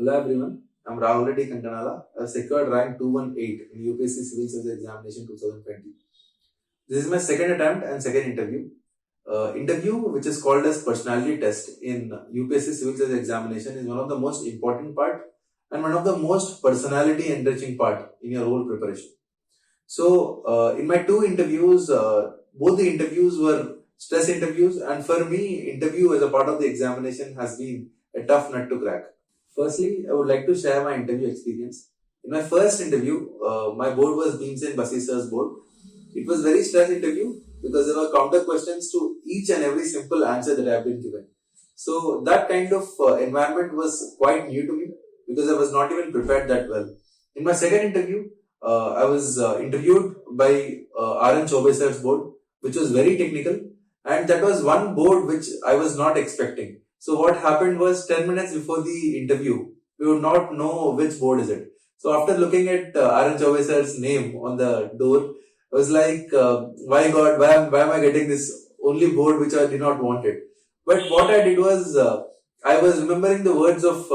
Hello everyone, I'm Rahul Reddy Kankanala. I secured rank 218 in UPSC Civil Service Examination 2020. This is my second attempt and second interview. Interview which is called as Personality Test in UPSC Civil Service Examination is one of the most important part and one of the most personality enriching part in your whole preparation. So in my two interviews, both the interviews were stress interviews, and for me, interview as a part of the examination has been a tough nut to crack. Firstly, I would like to share my interview experience. In my first interview, my board was Bhimsen Basisar's board. It was very stress interview because there were counter questions to each and every simple answer that I have been given. So that kind of environment was quite new to me because I was not even prepared that well. In my second interview, I was interviewed by RN Chobe sir's board, which was very technical, and that was one board which I was not expecting. So what happened was 10 minutes before the interview, we would not know which board is it. So after looking at RN Chobe sir's name on the door, I was like, why God, why am I getting this only board which I did not want it? But what I did was, I was remembering the words of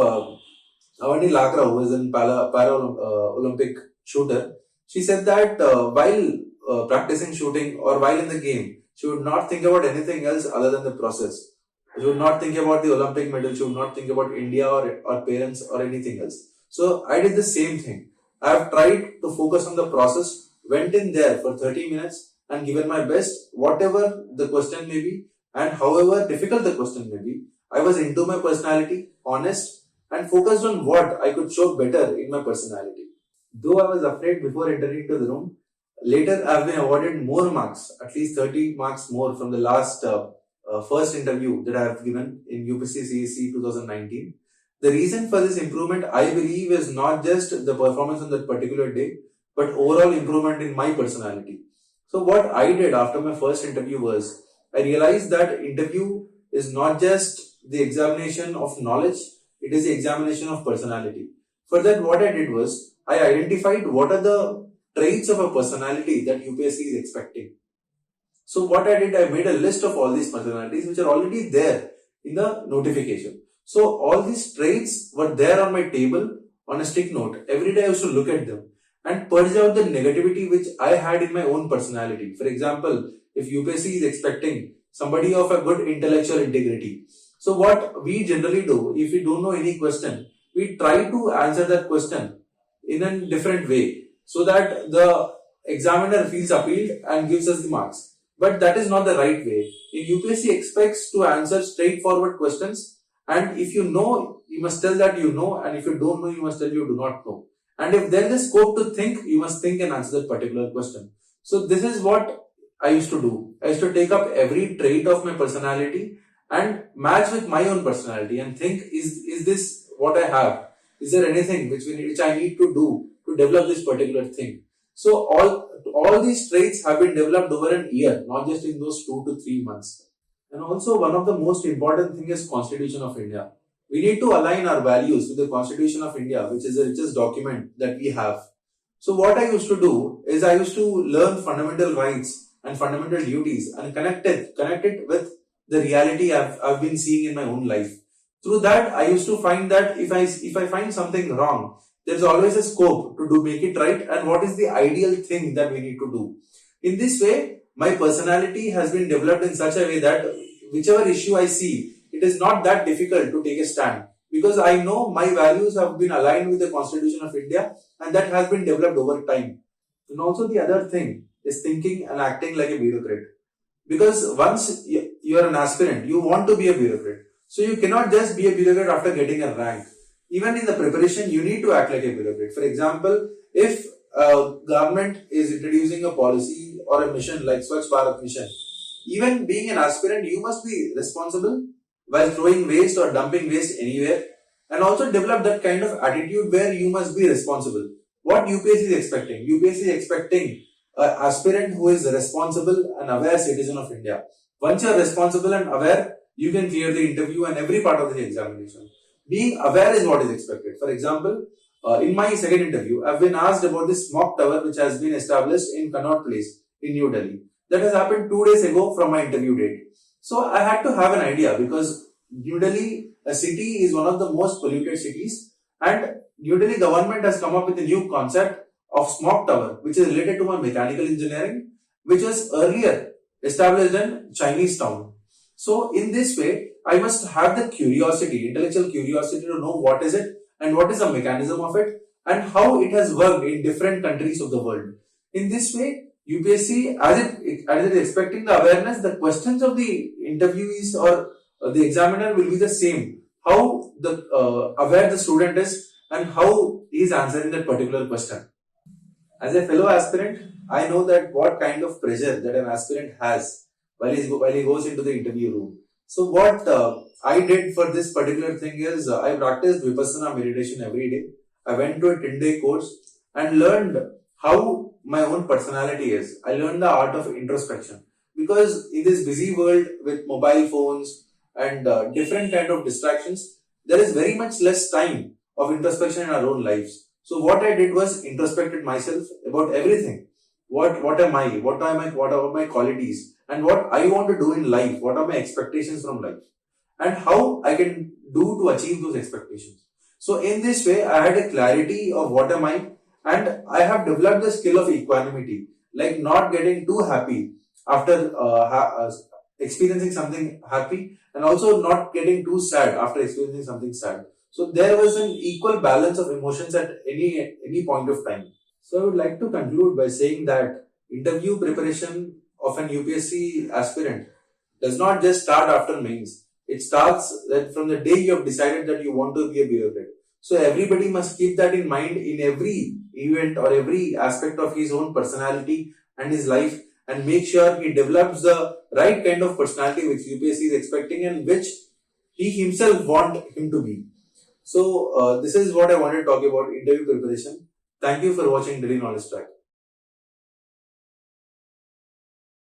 Avani Lakra, who is an Olympic shooter. She said that while practicing shooting or while in the game, she would not think about anything else other than the process. She would not think about the Olympic medal. She would not think about India or parents or anything else. So I did the same thing. I have tried to focus on the process, went in there for 30 minutes and given my best, whatever the question may be and however difficult the question may be. I was into my personality, honest, and focused on what I could show better in my personality. Though I was afraid before entering into the room, later I have been awarded more marks, at least 30 marks more from the last first interview that I have given in UPSC CSE 2019. The reason for this improvement, I believe, is not just the performance on that particular day, but overall improvement in my personality. So what I did after my first interview was, I realized that interview is not just the examination of knowledge, it is the examination of personality. For that, what I did was, I identified what are the traits of a personality that UPSC is expecting. So what I did, I made a list of all these personalities which are already there in the notification. So all these traits were there on my table on a stick note. Every day I used to look at them and purge out the negativity which I had in my own personality. For example, if UPSC is expecting somebody of a good intellectual integrity. So what we generally do, if we don't know any question, we try to answer that question in a different way so that the examiner feels appealed and gives us the marks. But that is not the right way. In UPSC expects to answer straightforward questions, and if you know, you must tell that you know, and if you don't know, you must tell you do not know. And if there is scope to think, you must think and answer that particular question. So this is what I used to do. I used to take up every trait of my personality and match with my own personality and think, is this what I have? Is there anything which I need to do to develop this particular thing? So all these traits have been developed over an year, not just in those 2 to 3 months. And also one of the most important thing is Constitution of India. We need to align our values with the Constitution of India, which is the richest document that we have. So what I used to do is I used to learn fundamental rights and fundamental duties and connect it with the reality I've been seeing in my own life. Through that, I used to find that if I find something wrong, there's always a scope to make it right and what is the ideal thing that we need to do. In this way, my personality has been developed in such a way that whichever issue I see, it is not that difficult to take a stand because I know my values have been aligned with the Constitution of India and that has been developed over time. And also the other thing is thinking and acting like a bureaucrat. Because once you are an aspirant, you want to be a bureaucrat. So you cannot just be a bureaucrat after getting a rank. Even in the preparation, you need to act like a bureaucrat. For example, if government is introducing a policy or a mission like Swachh Bharat mission, even being an aspirant, you must be responsible while throwing waste or dumping waste anywhere and also develop that kind of attitude where you must be responsible. What UPSC is expecting? UPSC is expecting an aspirant who is a responsible and aware citizen of India. Once you are responsible and aware, you can clear the interview and every part of the examination. Being aware is what is expected. For example, in my second interview, I've been asked about this mock tower which has been established in Connaught Place in New Delhi. That has happened 2 days ago from my interview date. So I had to have an idea because New Delhi, a city, is one of the most polluted cities And New Delhi government has come up with a new concept of smoke tower, which is related to my mechanical engineering, which was earlier established in Chinese town. So in this way, I must have the curiosity, intellectual curiosity to know what is it and what is the mechanism of it and how it has worked in different countries of the world. In this way, UPSC, as it is expecting the awareness, the questions of the interviewees or the examiner will be the same. How the aware the student is and how he is answering that particular question. As a fellow aspirant, I know that what kind of pressure that an aspirant has while he goes into the interview room. So what I did for this particular thing is I practiced Vipassana meditation every day. I went to a 10-day course and learned how my own personality is. I learned the art of introspection because in this busy world with mobile phones and different kind of distractions, there is very much less time of introspection in our own lives. So what I did was introspected myself about everything. What am I? What are my qualities? And what I want to do in life? What are my expectations from life? And how I can do to achieve those expectations. So in this way, I had a clarity of what am I, and I have developed the skill of equanimity, like not getting too happy after experiencing something happy, and also not getting too sad after experiencing something sad. So there was an equal balance of emotions at any point of time. So I would like to conclude by saying that interview preparation of an UPSC aspirant does not just start after mains. It starts that from the day you have decided that you want to be a bureaucrat. So everybody must keep that in mind in every event or every aspect of his own personality and his life, and make sure he develops the right kind of personality which UPSC is expecting and which he himself want him to be. So this is what I wanted to talk about interview preparation. Thank you for watching Daily Knowledge Track.